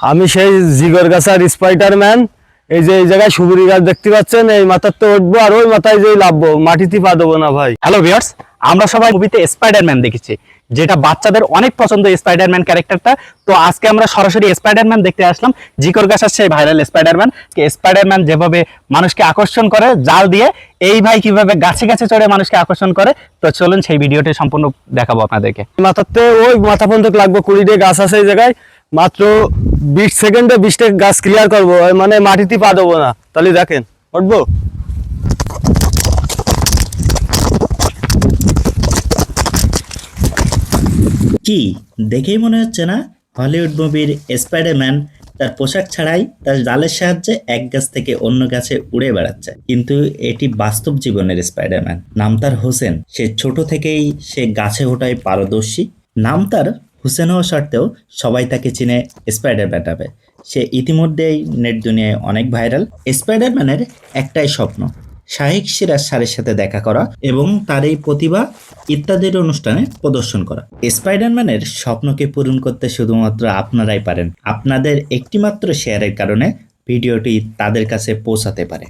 আমি সেই জিগরগাছার স্পাইডারম্যান। এই যে এই জায়গায় সুবুরি গাছ দেখতে পাচ্ছেন, এই মাথার তো উঠবো আর ওই মাথায় যে লাভবো, মাটিতে পা দেবো না ভাই। হ্যালো ভিউয়ার্স, আমরা সবাই মুভিতে স্পাইডারম্যান দেখেছি, যেটা বাচ্চাদের অনেক পছন্দ স্পাইডারম্যান ক্যারেক্টারটা। তো আজকে আমরা সরাসরি স্পাইডারম্যান দেখতে আসলাম, জিকরগাছার সেই ভাইরাল স্পাইডারম্যান। স্পাইডারম্যান যেভাবে মানুষকে আকর্ষণ করে জাল দিয়ে, এই ভাই কিভাবে গাছে গাছে চড়ে মানুষকে আকর্ষণ করে। তো চলুন সেই ভিডিওটি সম্পূর্ণ দেখাবো আপনাদেরকে। মাথাতে ওই মাথা পর্যন্ত লাগবো, 20টা গাছ আছে এই জায়গায়। মাত্র 20 সেকেন্ডে 20টা গাছ ক্লিয়ার করবো, মানে মাটিতে পা দেবো না। তাহলে দেখেন উঠবো। কি দেখেই মনে হচ্ছে না হলিউড মুভির স্পাইডারম্যান তার পোশাক ছাড়াই তার জালের সাহায্যে এক গাছ থেকে অন্য গাছে উড়ে বেড়াচ্ছে, কিন্তু এটি বাস্তব জীবনের স্পাইডারম্যান। নাম তার হোসেন। সে ছোট থেকেই সে গাছে ওঠায় পারদর্শী। নাম তার হোসেন হওয়া সত্ত্বেও সবাই তাকে চিনে স্পাইডারম্যান নামে। সে ইতিমধ্যেই নেট দুনিয়ায় অনেক ভাইরাল। স্পাইডারম্যানের একটাই স্বপ্ন, শাহিক সিরাজ স্যারের সাথে দেখা করা এবং তার এই প্রতিভা ইত্যাদির অনুষ্ঠানে প্রদর্শন করা। স্পাইডারম্যানের স্বপ্নকে পূরণ করতে শুধুমাত্র আপনারাই পারেন। আপনাদের একটিমাত্র শেয়ারের কারণে ভিডিওটি তাদের কাছে পৌঁছাতে পারে।